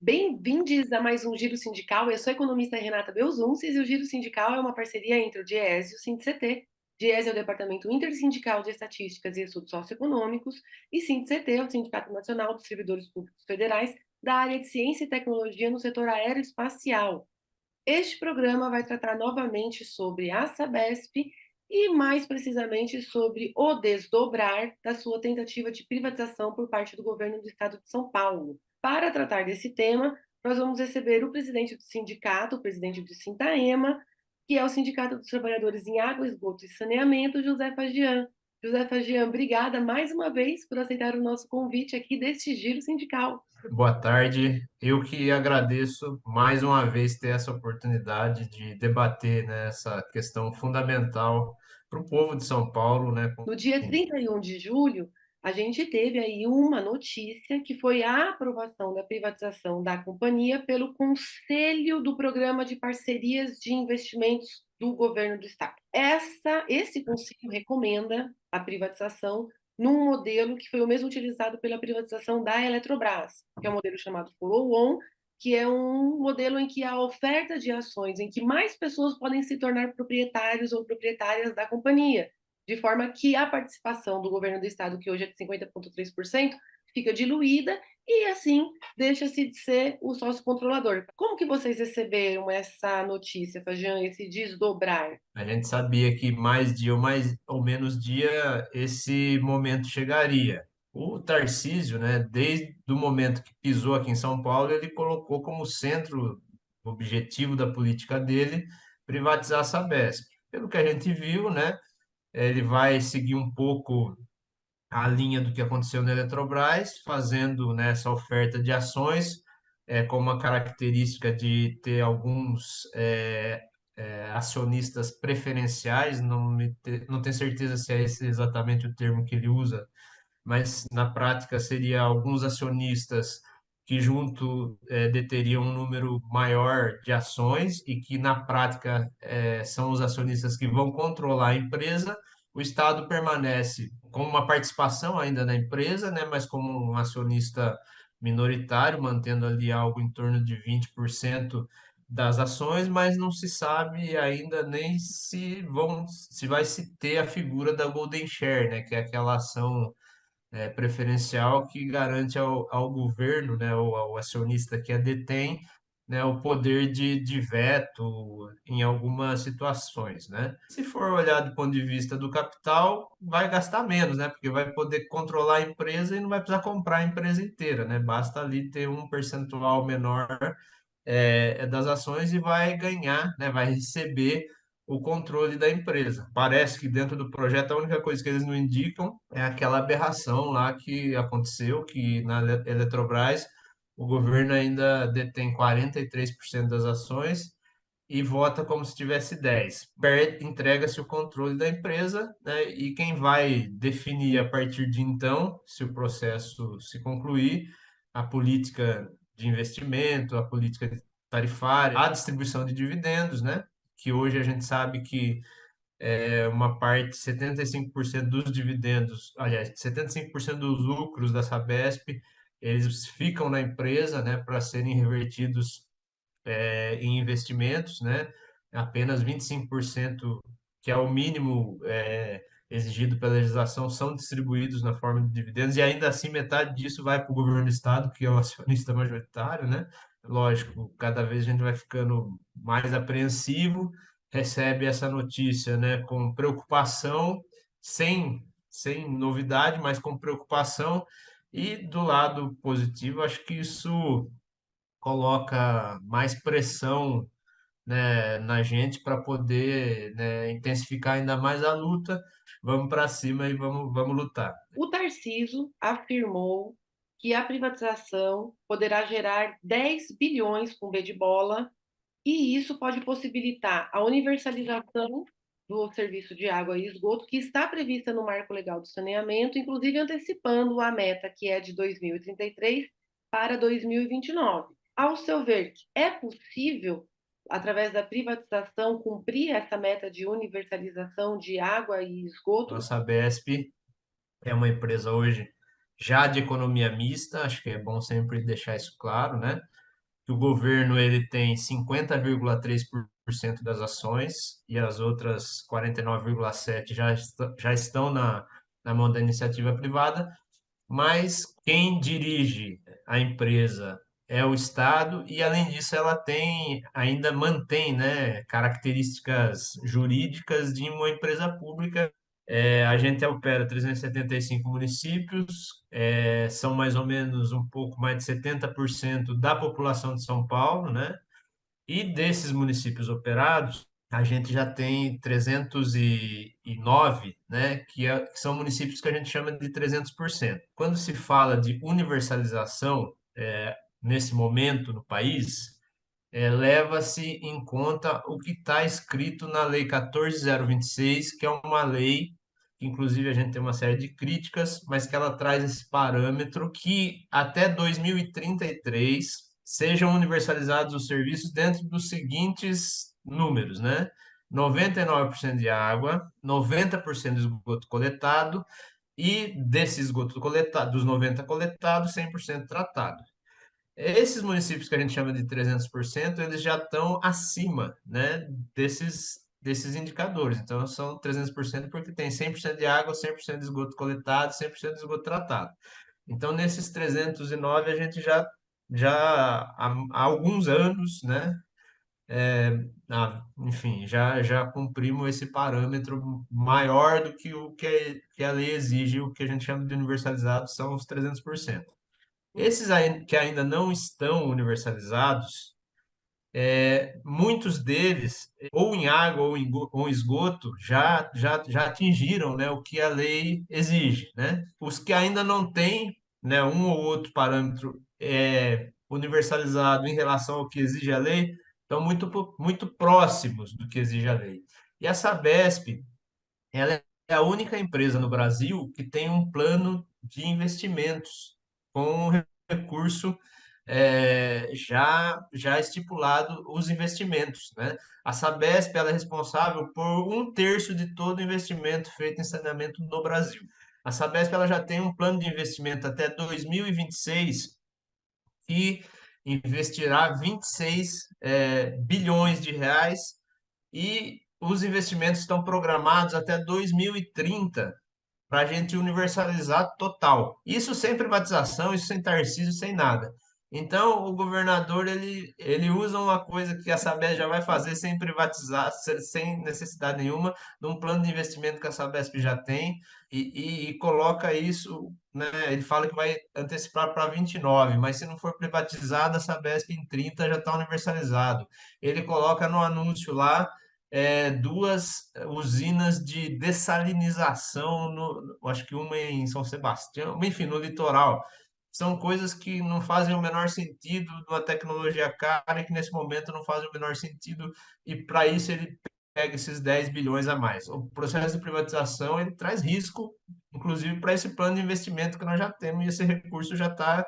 Bem-vindos a mais um Giro Sindical. Eu sou a economista Renata Belzunces e o Giro Sindical é uma parceria entre o DIEESE e o SINDIC-CT. DIEESE é o Departamento Intersindical de Estatísticas e Estudos Socioeconômicos e SINDIC-CT é o Sindicato Nacional dos Servidores Públicos Federais da área de Ciência e Tecnologia no setor aeroespacial. Este programa vai tratar novamente sobre a Sabesp e, mais precisamente, sobre o desdobrar da sua tentativa de privatização por parte do governo do estado de São Paulo. Para tratar desse tema, nós vamos receber o presidente do sindicato, o presidente do Sintaema, que é o Sindicato dos Trabalhadores em Água, Esgoto e Saneamento, José Fagian. José Fagian, obrigada mais uma vez por aceitar o nosso convite aqui deste Giro Sindical. Boa tarde. Eu que agradeço mais uma vez ter essa oportunidade de debater, né, essa questão fundamental para o povo de São Paulo, né? No dia Enfim, 31 de julho, a gente teve aí uma notícia que foi a aprovação da privatização da companhia pelo Conselho do Programa de Parcerias de Investimentos do Governo do Estado. Esse conselho recomenda a privatização num modelo que foi o mesmo utilizado pela privatização da Eletrobras, que é um modelo chamado follow-on, que é um modelo em que a oferta de ações, em que mais pessoas podem se tornar proprietários ou proprietárias da companhia, de forma que a participação do governo do estado, que hoje é de 50,3%, fica diluída e, assim, deixa-se de ser o sócio controlador. Como que vocês receberam essa notícia, Fajan, esse desdobrar? a gente sabia que mais dia ou mais ou menos dia esse momento chegaria. O Tarcísio, né, desde o momento que pisou aqui em São Paulo, ele colocou como centro objetivo da política dele privatizar a Sabesp. Pelo que a gente viu, né, ele vai seguir um pouco a linha do que aconteceu na Eletrobras, fazendo, né, essa oferta de ações, com uma característica de ter alguns acionistas preferenciais, não tenho certeza se é esse exatamente o termo que ele usa, mas na prática seria alguns acionistas que junto deteriam um número maior de ações e que na prática são os acionistas que vão controlar a empresa. O Estado permanece com uma participação ainda na empresa, né, mas como um acionista minoritário, mantendo ali algo em torno de 20% das ações, mas não se sabe ainda nem se vai se ter a figura da Golden Share, né, que é aquela ação preferencial que garante ao governo, né, ou ao acionista que a detém, né, o poder de veto em algumas situações, né? Se for olhar do ponto de vista do capital, vai gastar menos, né? Porque vai poder controlar a empresa e não vai precisar comprar a empresa inteira, né? Basta ali ter um percentual menor das ações e vai ganhar, né? Vai receber o controle da empresa. Parece que dentro do projeto a única coisa que eles não indicam é aquela aberração lá que aconteceu, que na Eletrobras o governo ainda detém 43% das ações e vota como se tivesse 10. Entrega-se o controle da empresa, né, e quem vai definir a partir de então, se o processo se concluir, a política de investimento, a política tarifária, a distribuição de dividendos, né, que hoje a gente sabe que uma parte, 75% dos dividendos, aliás, 75% dos lucros da Sabesp, eles ficam na empresa, né, para serem revertidos em investimentos, né? Apenas 25%, que é o mínimo exigido pela legislação, são distribuídos na forma de dividendos, e ainda assim metade disso vai para o governo do estado, que é o acionista majoritário, né? Lógico, cada vez a gente vai ficando mais apreensivo, recebe essa notícia, né, com preocupação, sem novidade, mas com preocupação, e do lado positivo, acho que isso coloca mais pressão, né, na gente para poder, né, intensificar ainda mais a luta. Vamos para cima e vamos lutar. O Tarciso afirmou que a privatização poderá gerar 10 bilhões com B de bola e isso pode possibilitar a universalização do serviço de água e esgoto, que está prevista no Marco Legal do Saneamento, inclusive antecipando a meta, que é de 2033 para 2029. Ao seu ver, é possível, através da privatização, cumprir essa meta de universalização de água e esgoto? Nossa, a Sabesp é uma empresa hoje já de economia mista, acho que é bom sempre deixar isso claro, né? que o governo ele tem 50,3% das ações e as outras 49,7% já estão na mão da iniciativa privada, mas quem dirige a empresa é o Estado e, além disso, ela ainda mantém, né, características jurídicas de uma empresa pública. A gente opera 375 municípios, são mais ou menos um pouco mais de 70% da população de São Paulo, né? E desses municípios operados, a gente já tem 309, né, que são municípios que a gente chama de 300%. Quando se fala de universalização, nesse momento no país, leva-se em conta o que está escrito na Lei 14.026, que é uma lei que, inclusive, a gente tem uma série de críticas, mas que ela traz esse parâmetro que até 2033 sejam universalizados os serviços dentro dos seguintes números, né? 99% de água, 90% de esgoto coletado e desse esgoto coletado, dos 90 coletados, 100% tratado. Esses municípios que a gente chama de 300%, eles já estão acima, né, desses indicadores. Então, são 300% porque tem 100% de água, 100% de esgoto coletado, 100% de esgoto tratado. Então, nesses 309, a gente já há alguns anos, né, enfim, já cumprimos esse parâmetro maior do que que a lei exige, o que a gente chama de universalizado são os 300%. Esses que ainda não estão universalizados, muitos deles, ou em água ou em esgoto, já atingiram, né, o que a lei exige, né? Os que ainda não têm, né, um ou outro parâmetro universalizado em relação ao que exige a lei, estão muito próximos do que exige a lei. E a Sabesp, ela é a única empresa no Brasil que tem um plano de investimentos com recurso já estipulado os investimentos, né? A Sabesp ela é responsável por um terço de todo o investimento feito em saneamento no Brasil. A Sabesp ela já tem um plano de investimento até 2026 que investirá 26 bilhões de reais e os investimentos estão programados até 2030 para a gente universalizar total. Isso sem privatização, isso sem Tarcísio, sem nada. Então, o governador ele usa uma coisa que a Sabesp já vai fazer sem privatizar, sem necessidade nenhuma, num plano de investimento que a Sabesp já tem, e coloca isso, né? Ele fala que vai antecipar para 29, mas se não for privatizada, a Sabesp em 30 já está universalizado. Ele coloca no anúncio lá duas usinas de dessalinização, acho que uma em São Sebastião, enfim, no litoral. São coisas que não fazem o menor sentido numa tecnologia cara e que nesse momento não fazem o menor sentido, e para isso ele pega esses 10 bilhões a mais. O processo de privatização ele traz risco, inclusive para esse plano de investimento que nós já temos, e esse recurso já está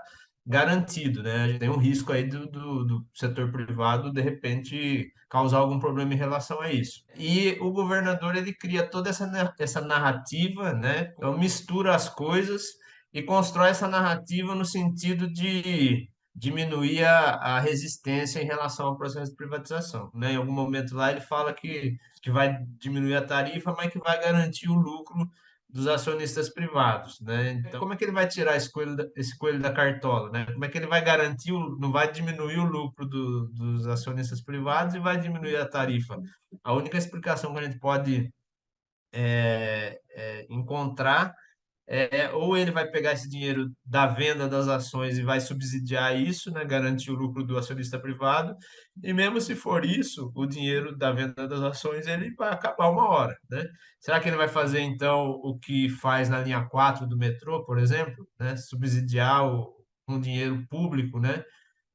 garantido, né? A gente tem um risco aí do setor privado, de repente, causar algum problema em relação a isso. E o governador, ele cria toda essa narrativa, né? Então, mistura as coisas e constrói essa narrativa no sentido de diminuir a resistência em relação ao processo de privatização, né? Em algum momento lá ele fala que vai diminuir a tarifa, mas que vai garantir o lucro dos acionistas privados, né? Então, como é que ele vai tirar esse coelho da cartola, né? Como é que ele vai garantir, não vai diminuir o lucro dos acionistas privados e vai diminuir a tarifa? A única explicação que a gente pode encontrar ou ele vai pegar esse dinheiro da venda das ações e vai subsidiar isso, né, garantir o lucro do acionista privado, e mesmo se for isso, o dinheiro da venda das ações ele vai acabar uma hora, né? Será que ele vai fazer então o que faz na linha 4 do metrô, por exemplo, né, subsidiar com dinheiro público, né,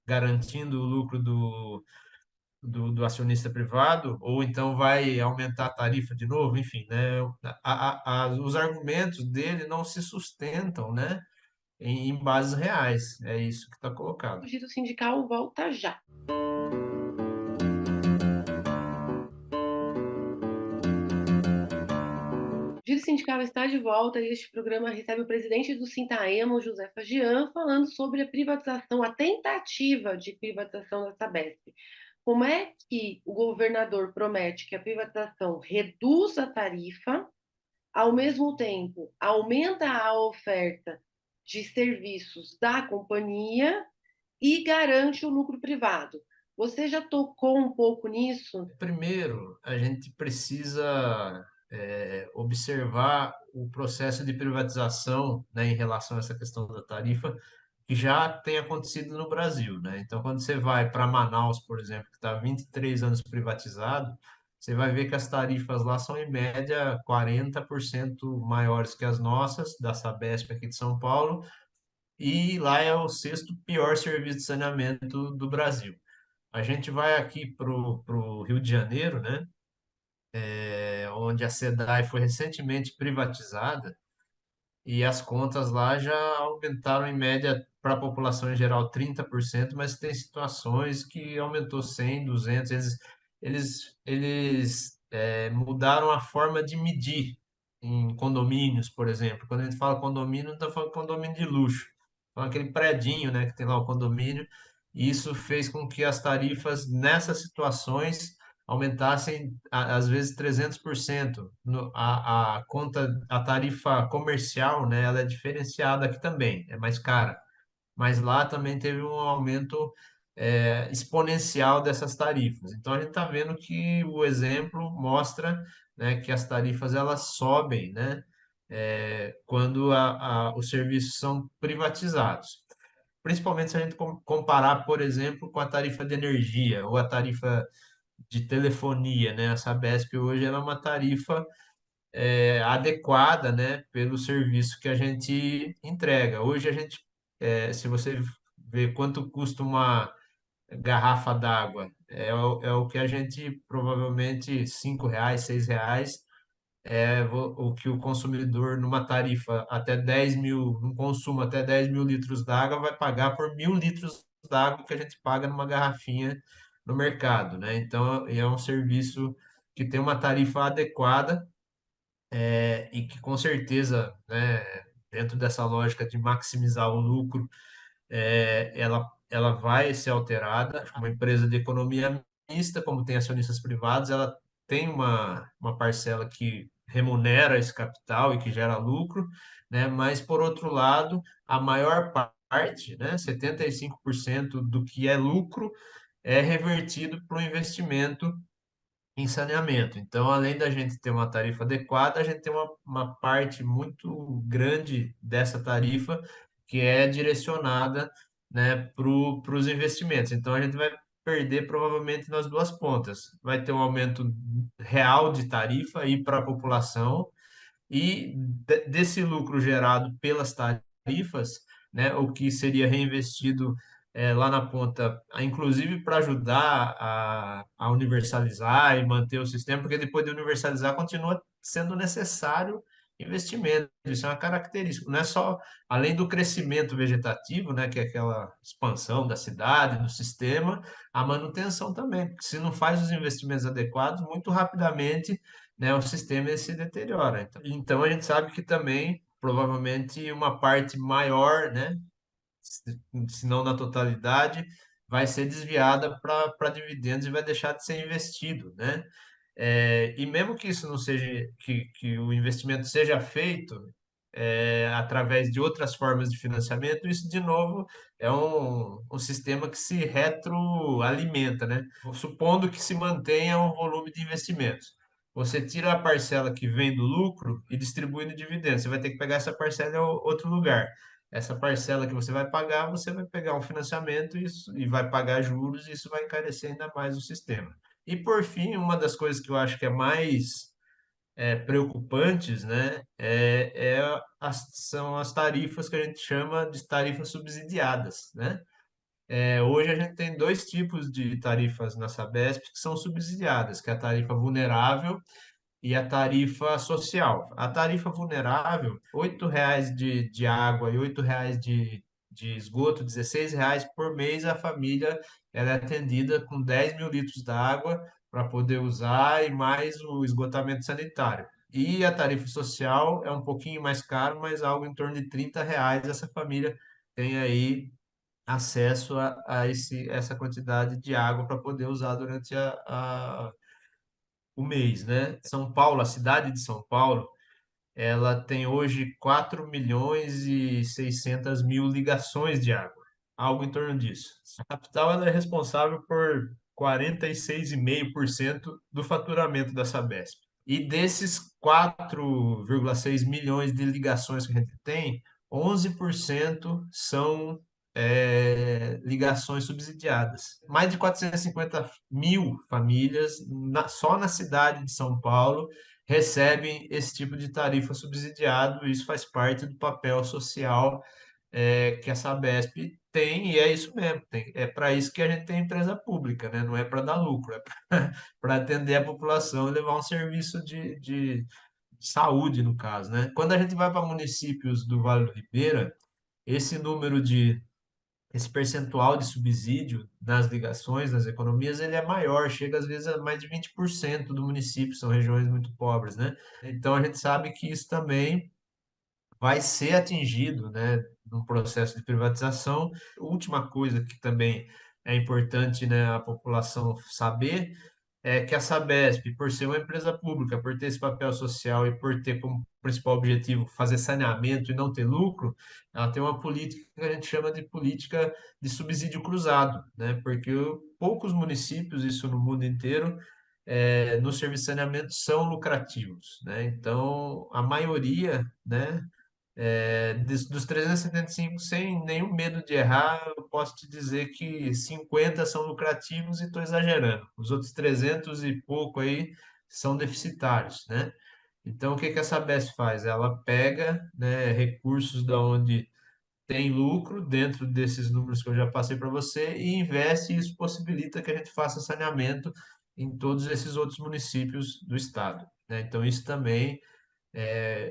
garantindo o lucro do acionista privado, ou então vai aumentar a tarifa de novo, enfim, né? Os argumentos dele não se sustentam, né, em bases reais. É isso que está colocado. O Giro Sindical volta já. Giro Sindical está de volta e este programa recebe o presidente do Sintaema, o José Fagian, falando sobre a privatização, a tentativa de privatização da Sabesp. Como é que o governador promete que a privatização reduz a tarifa, ao mesmo tempo aumenta a oferta de serviços da companhia e garante o lucro privado? Você já tocou um pouco nisso? Primeiro, a gente precisa observar o processo de privatização, né, em relação a essa questão da tarifa, que já tem acontecido no Brasil, né? Então, quando você vai para Manaus, por exemplo, que está há 23 anos privatizado, você vai ver que as tarifas lá são, em média, 40% maiores que as nossas, da Sabesp aqui de São Paulo, e lá é o sexto pior serviço de saneamento do Brasil. A gente vai aqui para o Rio de Janeiro, né? Onde a SEDAI foi recentemente privatizada, e as contas lá já aumentaram em média para a população em geral 30%, mas tem situações que aumentou 100, 200. Eles mudaram a forma de medir em condomínios, por exemplo. Quando a gente fala condomínio, não está falando condomínio de luxo. Então, aquele predinho, né, que tem lá o condomínio. E isso fez com que as tarifas nessas situações aumentassem às vezes 300%. A conta, a tarifa comercial, né, ela é diferenciada aqui também, é mais cara, mas lá também teve um aumento exponencial dessas tarifas. Então a gente está vendo que o exemplo mostra, né, que as tarifas elas sobem, né, quando os serviços são privatizados. Principalmente se a gente comparar, por exemplo, com a tarifa de energia ou a tarifa de telefonia, né? A Sabesp hoje ela é uma tarifa adequada, né, pelo serviço que a gente entrega. Hoje a gente, se você ver quanto custa uma garrafa d'água, é o que a gente provavelmente R$ 5, R$ 6, o que o consumidor numa tarifa até 10 mil, num consumo até 10 mil litros d'água, vai pagar por 1.000 litros d'água que a gente paga numa garrafinha no mercado, né? Então, é um serviço que tem uma tarifa adequada, e que com certeza, né, dentro dessa lógica de maximizar o lucro, ela vai ser alterada. Uma empresa de economia mista, como tem acionistas privados, ela tem uma parcela que remunera esse capital e que gera lucro, né? Mas, por outro lado, a maior parte, né, 75% do que é lucro, é revertido para o investimento em saneamento. Então, além da gente ter uma tarifa adequada, a gente tem uma parte muito grande dessa tarifa que é direcionada, né, para os investimentos. Então, a gente vai perder provavelmente nas duas pontas. Vai ter um aumento real de tarifa aí para a população, e desse lucro gerado pelas tarifas, né, o que seria reinvestido lá na ponta, inclusive para ajudar a universalizar e manter o sistema, porque depois de universalizar continua sendo necessário investimento. Isso é uma característica, não é só, além do crescimento vegetativo, né, que é aquela expansão da cidade, do sistema, a manutenção também, porque se não faz os investimentos adequados, muito rapidamente, né, o sistema ele se deteriora. Então a gente sabe que também, provavelmente, uma parte maior, né, se não na totalidade, vai ser desviada para dividendos e vai deixar de ser investido, né? E mesmo que isso não seja, que o investimento seja feito através de outras formas de financiamento, isso de novo é um sistema que se retroalimenta, né? Supondo que se mantenha um volume de investimentos. Você tira a parcela que vem do lucro e distribui no dividendo. Você vai ter que pegar essa parcela em outro lugar. Essa parcela que você vai pagar, você vai pegar um financiamento e vai pagar juros, e isso vai encarecer ainda mais o sistema. E por fim, uma das coisas que eu acho que é mais preocupantes, né, são as tarifas que a gente chama de tarifas subsidiadas, né? Hoje a gente tem dois tipos de tarifas na Sabesp que são subsidiadas, que é a tarifa vulnerável e a tarifa social. A tarifa vulnerável, R$ 8 de água e R$ 8 de esgoto, R$ 16 por mês, a família ela é atendida com 10 mil litros d'água para poder usar e mais o esgotamento sanitário. E a tarifa social é um pouquinho mais caro, mas algo em torno de R$ 30 essa família tem aí acesso essa quantidade de água para poder usar durante o mês, né? São Paulo, a cidade de São Paulo, ela tem hoje 4.600.000 ligações de água, algo em torno disso. A capital ela é responsável por 46,5% do faturamento da Sabesp. E desses 4,6 milhões de ligações que a gente tem, 11% são ligações subsidiadas. Mais de 450.000 famílias, só na cidade de São Paulo, recebem esse tipo de tarifa subsidiado. Isso faz parte do papel social que a Sabesp tem, e é isso mesmo. É para isso que a gente tem empresa pública, né? Não é para dar lucro, é para atender a população e levar um serviço de saúde, no caso, né? Quando a gente vai para municípios do Vale do Ribeira, esse número esse percentual de subsídio nas ligações, nas economias, ele é maior, chega às vezes a mais de 20% do município, são regiões muito pobres, né? Então a gente sabe que isso também vai ser atingido, né, no processo de privatização. Última coisa que também é importante, né, a população saber é que a Sabesp, por ser uma empresa pública, por ter esse papel social e por ter como principal objetivo fazer saneamento e não ter lucro, ela tem uma política que a gente chama de política de subsídio cruzado, né? Porque poucos municípios, isso no mundo inteiro, no serviço de saneamento são lucrativos, né? Então, a maioria, né, dos 375, sem nenhum medo de errar, eu posso te dizer que 50 são lucrativos e estou exagerando. Os outros 300 e pouco aí são deficitários, né? Então, o que que a Sabesp faz? Ela pega, né, recursos da onde tem lucro dentro desses números que eu já passei para você e investe, e isso possibilita que a gente faça saneamento em todos esses outros municípios do estado, né? Então, isso também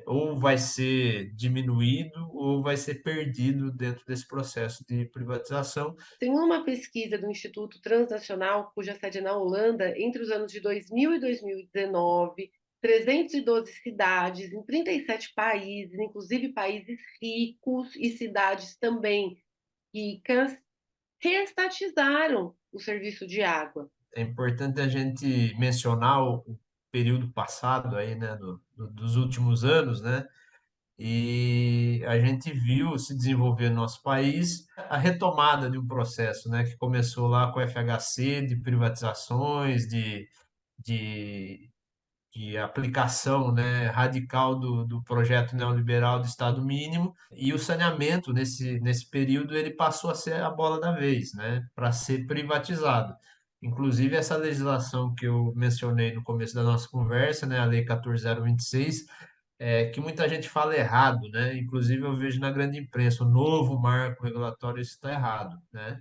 ou vai ser diminuído ou vai ser perdido dentro desse processo de privatização. Segundo uma pesquisa do Instituto Transnacional, cuja sede é na Holanda, entre os anos de 2000 e 2019, 312 cidades em 37 países, inclusive países ricos e cidades também ricas, reestatizaram o serviço de água. É importante a gente mencionar o período passado aí, né, dos últimos anos, né? E a gente viu se desenvolver no nosso país a retomada de um processo, né, que começou lá com o FHC, de privatizações, de aplicação, né, radical do projeto neoliberal do Estado mínimo, e o saneamento nesse período ele passou a ser a bola da vez, né, para ser privatizado. Inclusive essa legislação que eu mencionei no começo da nossa conversa, né, a Lei 14.026, que muita gente fala errado, né? Inclusive eu vejo na grande imprensa o novo marco regulatório, isso está errado, né?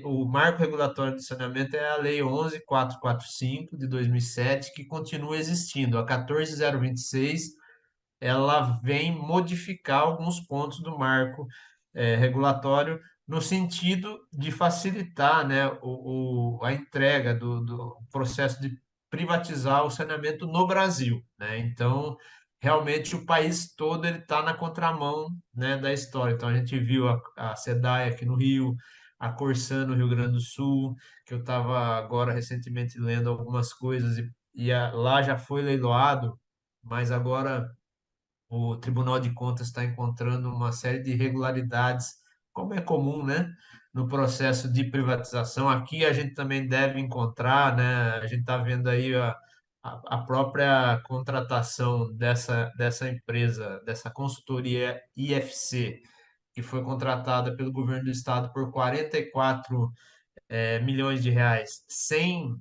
O marco regulatório de saneamento é a Lei 11.445 de 2007, que continua existindo. A 14.026 ela vem modificar alguns pontos do marco regulatório no sentido de facilitar, né, a entrega do processo de privatizar o saneamento no Brasil, né? Então, realmente o país todo ele está na contramão, né, da história. Então, a gente viu a SEDAI aqui no Rio, a Corsan no Rio Grande do Sul, que eu estava agora recentemente lendo algumas coisas lá já foi leiloado, mas agora o Tribunal de Contas está encontrando uma série de irregularidades, como é comum, né, no processo de privatização. Aqui a gente também deve encontrar, né, a gente está vendo aí a própria contratação dessa empresa, dessa consultoria IFC, que foi contratada pelo governo do estado por 44 milhões de reais, sem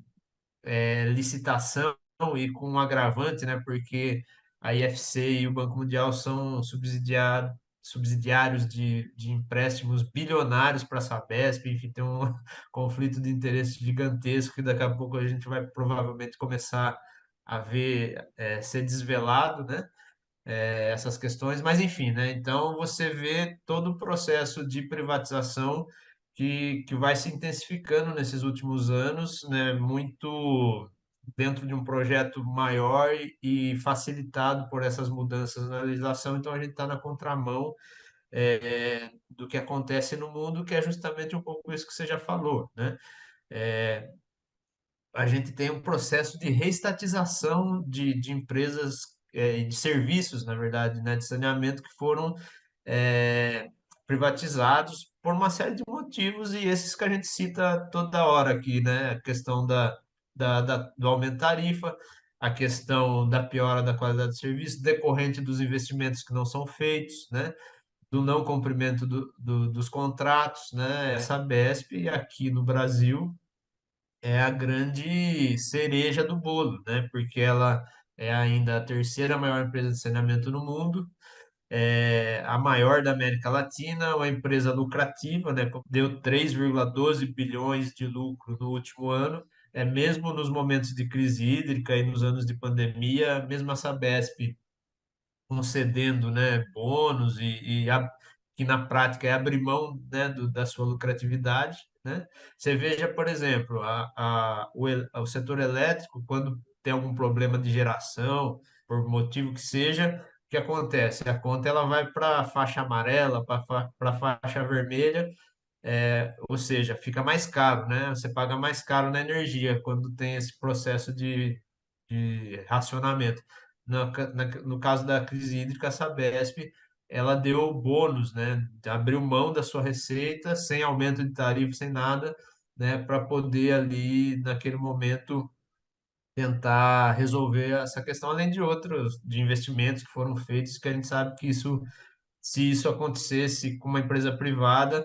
licitação e com um agravante, né? Porque a IFC e o Banco Mundial são subsidiários de empréstimos bilionários para a Sabesp, enfim, tem um conflito de interesse gigantesco que daqui a pouco a gente vai provavelmente começar a ver ser desvelado, né? Essas questões, mas enfim, né? Então você vê todo o processo de privatização que vai se intensificando nesses últimos anos, né? Muito dentro de um projeto maior e facilitado por essas mudanças na legislação, então a gente está na contramão do que acontece no mundo, que é justamente um pouco isso que você já falou, né? A gente tem um processo de reestatização de empresas e de serviços, na verdade, né, de saneamento que foram é, privatizados por uma série de motivos e esses que a gente cita toda hora aqui, né? A questão do aumento da tarifa, a questão da piora da qualidade do serviço decorrente dos investimentos que não são feitos, né? Do não cumprimento dos contratos, né? Essa Sabesp aqui no Brasil é a grande cereja do bolo, né? Porque ela é ainda a terceira maior empresa de saneamento no mundo, é a maior da América Latina, uma empresa lucrativa, né? Deu 3,12 bilhões de lucro no último ano. É mesmo nos momentos de crise hídrica e nos anos de pandemia, mesmo a Sabesp concedendo, né, bônus que na prática é abrir mão, né, da sua lucratividade, né? Você veja, por exemplo, o setor elétrico, quando tem algum problema de geração, por motivo que seja, o que acontece? A conta ela vai para a faixa amarela, para a faixa vermelha, ou seja, fica mais caro, né? Você paga mais caro na energia quando tem esse processo de racionamento. No caso da crise hídrica, a Sabesp, ela deu bônus, né? Abriu mão da sua receita, sem aumento de tarifa, sem nada, né? Para poder ali, naquele momento, tentar resolver essa questão, além de outros, de investimentos que foram feitos, que a gente sabe que isso, se isso acontecesse com uma empresa privada,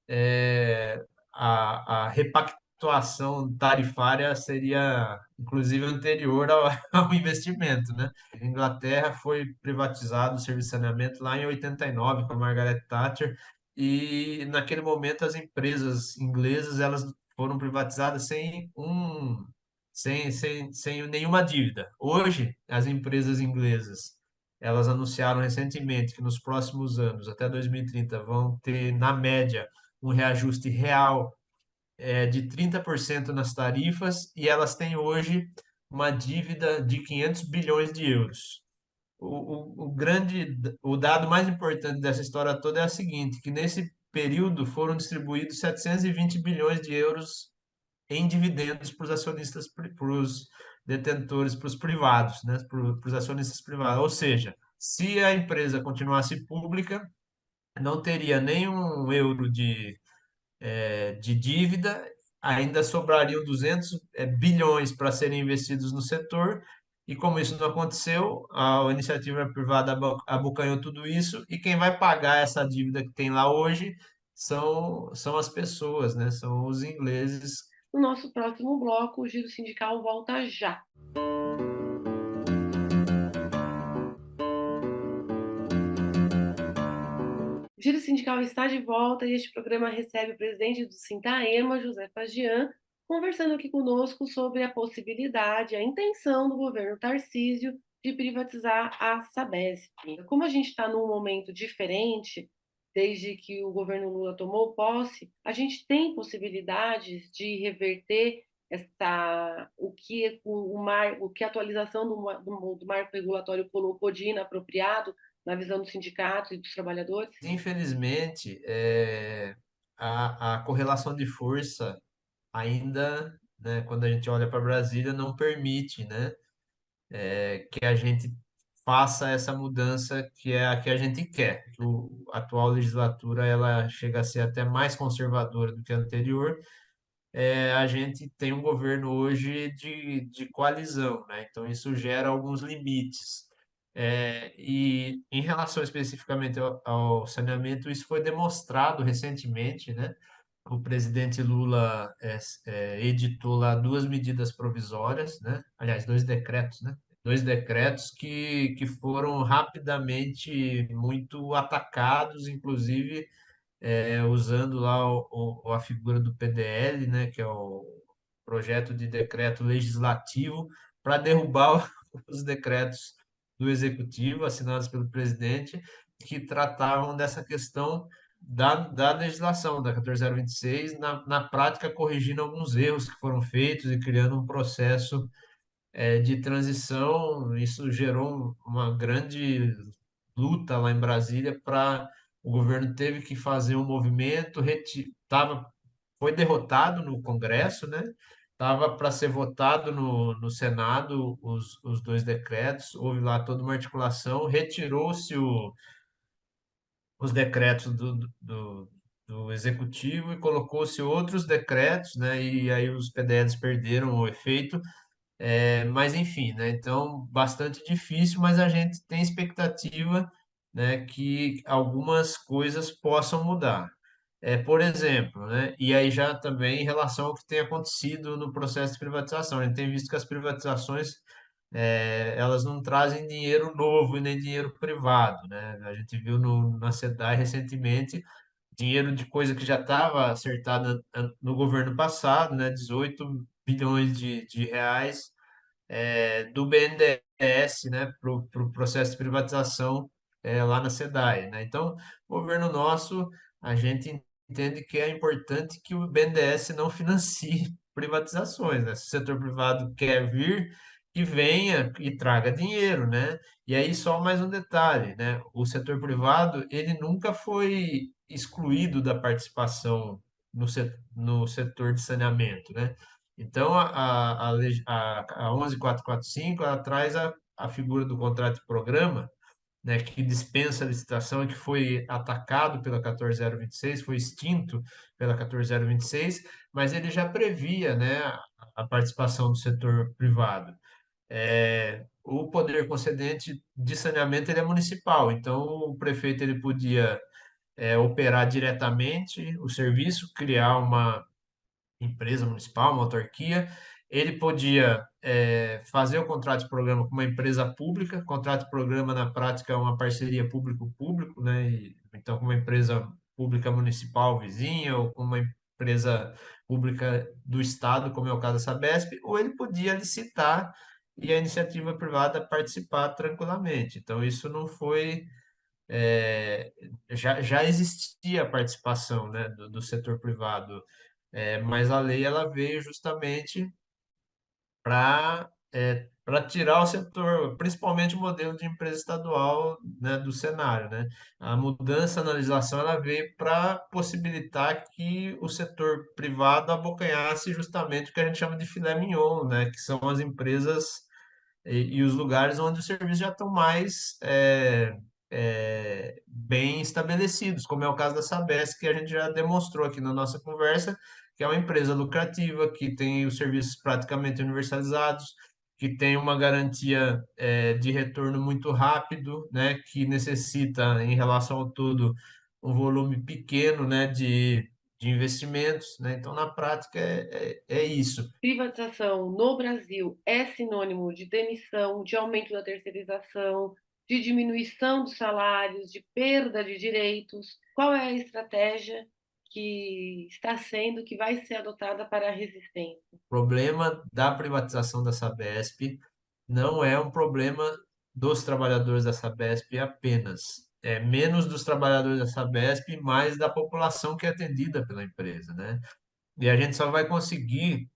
é, a repactuação tarifária seria, inclusive, anterior ao investimento, né? A Inglaterra foi privatizado o serviço de saneamento lá em 89 com a Margaret Thatcher e naquele momento as empresas inglesas elas foram privatizadas sem nenhuma dívida. Hoje, as empresas inglesas elas anunciaram recentemente que nos próximos anos, até 2030, vão ter, na média, um reajuste real de 30% nas tarifas e elas têm hoje uma dívida de 500 bilhões de euros. O dado mais importante dessa história toda é o seguinte, que nesse período foram distribuídos 720 bilhões de euros em dividendos para os acionistas, para os detentores, para os privados, né? Para os acionistas privados. Ou seja, se a empresa continuasse pública, não teria nenhum euro de dívida, ainda sobrariam 200 bilhões para serem investidos no setor, e como isso não aconteceu, a iniciativa privada abocanhou tudo isso, e quem vai pagar essa dívida que tem lá hoje são as pessoas, né? São os ingleses. No nosso próximo bloco, o Giro Sindical volta já. O Giro Sindical está de volta e este programa recebe o presidente do Sintaema, José Fagian, conversando aqui conosco sobre a possibilidade, a intenção do governo Tarcísio de privatizar a Sabesp. Como a gente está num momento diferente, desde que o governo Lula tomou posse, a gente tem possibilidades de reverter o que a atualização do marco regulatório colocou de inapropriado na visão dos sindicatos e dos trabalhadores? Infelizmente, a correlação de força ainda, né, quando a gente olha para Brasília, não permite, né, que a gente faça essa mudança que é a que a gente quer. A atual legislatura ela chega a ser até mais conservadora do que a anterior. A gente tem um governo hoje de coalizão, né? Então isso gera alguns limites. E em relação especificamente ao saneamento, isso foi demonstrado recentemente, né? O presidente Lula editou lá duas medidas provisórias, né? Aliás, dois decretos, né? Dois decretos que foram rapidamente muito atacados, inclusive usando lá a figura do PDL, né, que é o projeto de decreto legislativo, para derrubar os decretos do executivo assinados pelo presidente, que tratavam dessa questão da legislação da 14026, na prática corrigindo alguns erros que foram feitos e criando um processo de transição. Isso gerou uma grande luta lá em Brasília para o governo teve que fazer um movimento, foi derrotado no Congresso, né? Estava para ser votado no Senado os dois decretos, houve lá toda uma articulação, retirou-se os decretos do Executivo e colocou-se outros decretos, né? E aí os PDLs perderam o efeito, mas enfim, né? Então, bastante difícil, mas a gente tem expectativa, né, que algumas coisas possam mudar. Por exemplo, né, e aí já também em relação ao que tem acontecido no processo de privatização, a gente tem visto que as privatizações elas não trazem dinheiro novo e nem dinheiro privado, né? A gente viu na SEDAI recentemente dinheiro de coisa que já estava acertada no governo passado, né? 18 bilhões de reais do BNDES, né, para o pro processo de privatização lá na SEDAI, né? Então, o governo nosso, a gente entende que é importante que o BNDES não financie privatizações, né? Se o setor privado quer vir, que venha e traga dinheiro, né? E aí só mais um detalhe, né? O setor privado, ele nunca foi excluído da participação no setor de saneamento, né? Então, a 11.445 ela traz a figura do contrato de programa, né, que dispensa a licitação e que foi atacado pela 14026, foi extinto pela 14026, mas ele já previa, né, a participação do setor privado. O poder concedente de saneamento ele é municipal, então o prefeito ele podia operar diretamente o serviço, criar uma empresa municipal, uma autarquia, ele podia fazer o contrato de programa com uma empresa pública, contrato de programa na prática é uma parceria público-público, né? Então, com uma empresa pública municipal vizinha ou com uma empresa pública do estado, como é o caso da Sabesp, ou ele podia licitar e a iniciativa privada participar tranquilamente. Então, isso não foi já existia a participação, né, do setor privado, mas a lei ela veio justamente para tirar o setor, principalmente o modelo de empresa estadual, né, do cenário, né? A mudança na legislação ela veio para possibilitar que o setor privado abocanhasse justamente o que a gente chama de filé mignon, né, que são as empresas e os lugares onde os serviços já estão mais bem estabelecidos, como é o caso da Sabesp, que a gente já demonstrou aqui na nossa conversa, que é uma empresa lucrativa, que tem os serviços praticamente universalizados, que tem uma garantia de retorno muito rápido, né, que necessita, em relação ao todo, um volume pequeno, né, de investimentos, né? Então, na prática, é isso. Privatização no Brasil é sinônimo de demissão, de aumento da terceirização, de diminuição dos salários, de perda de direitos. Qual é a estratégia que está sendo, que vai ser adotada para a resistência? O problema da privatização da Sabesp não é um problema dos trabalhadores da Sabesp apenas. É menos dos trabalhadores da Sabesp e mais da população que é atendida pela empresa, né? E a gente só vai conseguir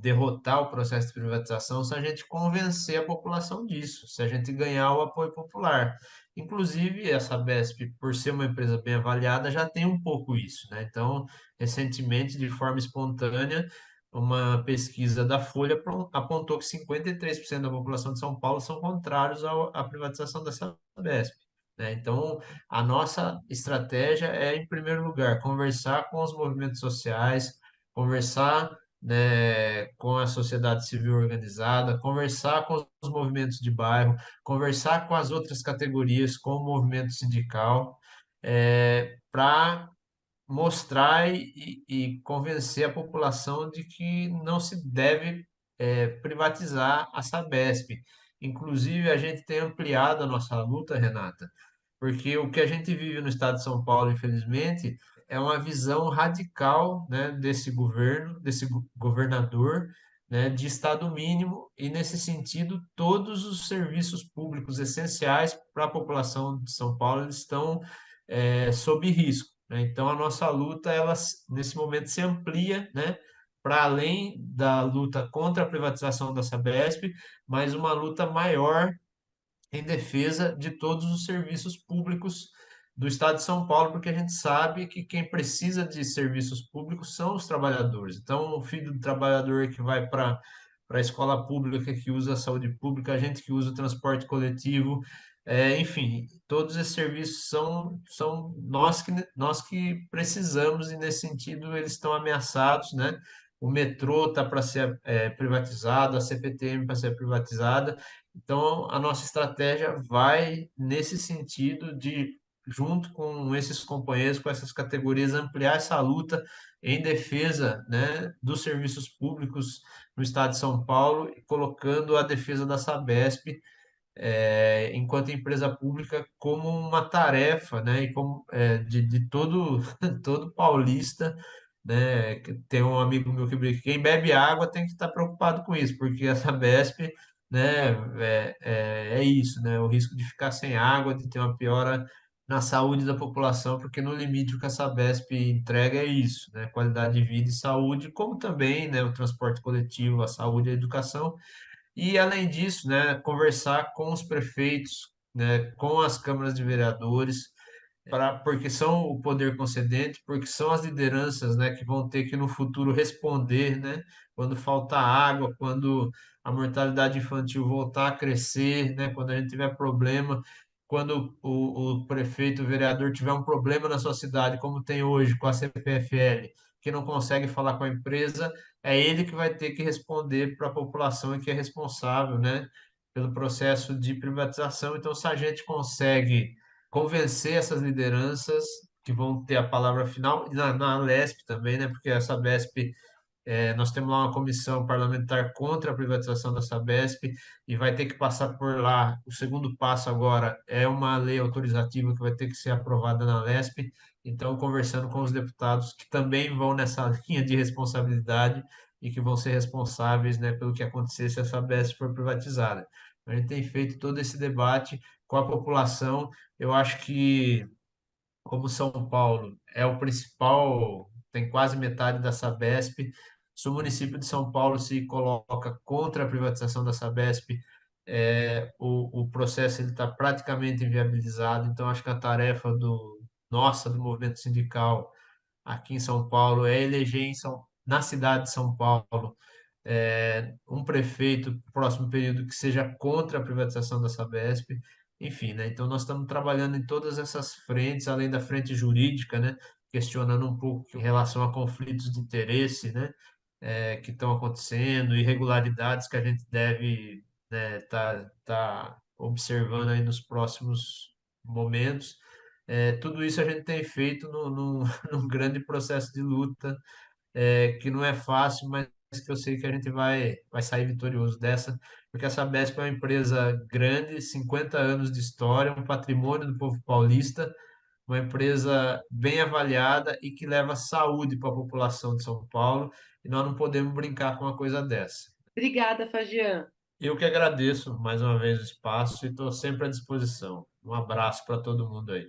derrotar o processo de privatização se a gente convencer a população disso, se a gente ganhar o apoio popular. Inclusive, a Sabesp, por ser uma empresa bem avaliada, já tem um pouco isso, né? Então, recentemente, de forma espontânea, uma pesquisa da Folha apontou que 53% da população de São Paulo são contrários à privatização da Sabesp, né? Então, a nossa estratégia é, em primeiro lugar, conversar com os movimentos sociais, conversar, né, com a sociedade civil organizada, conversar com os movimentos de bairro, conversar com as outras categorias, com o movimento sindical, para mostrar e convencer a população de que não se deve privatizar a Sabesp. Inclusive, a gente tem ampliado a nossa luta, Renata, porque o que a gente vive no estado de São Paulo, infelizmente, é uma visão radical, né, desse governo, desse governador, né, de estado mínimo, e nesse sentido, todos os serviços públicos essenciais para a população de São Paulo eles estão sob risco, né? Então, a nossa luta, ela, nesse momento, se amplia, né, para além da luta contra a privatização da Sabesp, mas uma luta maior em defesa de todos os serviços públicos do Estado de São Paulo, porque a gente sabe que quem precisa de serviços públicos são os trabalhadores. Então, o filho do trabalhador que vai para a escola pública, que usa a saúde pública, a gente que usa o transporte coletivo, enfim, todos esses serviços são nós que precisamos, e nesse sentido eles estão ameaçados, né? O metrô está para ser privatizado, a CPTM para ser privatizada, então, a nossa estratégia vai nesse sentido de, junto com esses companheiros, com essas categorias, ampliar essa luta em defesa, né, dos serviços públicos no estado de São Paulo, e colocando a defesa da Sabesp, enquanto empresa pública, como uma tarefa, né, e como, de todo, todo paulista, né, que tem um amigo meu que brinca, quem bebe água tem que estar preocupado com isso, porque a Sabesp, né, é isso, né, o risco de ficar sem água, de ter uma piora na saúde da população, porque no limite o que a Sabesp entrega é isso, né, qualidade de vida e saúde, como também, né, o transporte coletivo, a saúde e a educação, e, além disso, né, conversar com os prefeitos, né, com as câmaras de vereadores, porque são o poder concedente, porque são as lideranças, né, que vão ter que no futuro responder, né, quando faltar água, quando a mortalidade infantil voltar a crescer, né, quando a gente tiver problema, quando o prefeito, o vereador tiver um problema na sua cidade, como tem hoje com a CPFL, que não consegue falar com a empresa, é ele que vai ter que responder para a população e que é responsável, né, pelo processo de privatização. Então, se a gente consegue convencer essas lideranças que vão ter a palavra final, e na Lesp também, né, porque a Sabesp, nós temos lá uma comissão parlamentar contra a privatização da Sabesp e vai ter que passar por lá. O segundo passo agora é uma lei autorizativa que vai ter que ser aprovada na Lesp. Então, conversando com os deputados que também vão nessa linha de responsabilidade e que vão ser responsáveis, né, pelo que acontecer se a Sabesp for privatizada. A gente tem feito todo esse debate com a população. Eu acho que, como São Paulo é o principal, tem quase metade da Sabesp, se o município de São Paulo se coloca contra a privatização da Sabesp, o processo está praticamente inviabilizado. Então, acho que a tarefa nossa, do movimento sindical aqui em São Paulo, é eleger na cidade de São Paulo um prefeito no próximo período que seja contra a privatização da Sabesp, enfim, né? Então nós estamos trabalhando em todas essas frentes, além da frente jurídica, né? Questionando um pouco em relação a conflitos de interesse, né? Que estão acontecendo, irregularidades que a gente deve, né, tá observando aí nos próximos momentos. Tudo isso a gente tem feito num grande processo de luta, que não é fácil, mas que eu sei que a gente vai sair vitorioso dessa, porque a Sabesp é uma empresa grande, 50 anos de história, um patrimônio do povo paulista, uma empresa bem avaliada e que leva saúde para a população de São Paulo, e nós não podemos brincar com uma coisa dessa. Obrigada, Fagian. Eu que agradeço mais uma vez o espaço e estou sempre à disposição. Um abraço para todo mundo aí.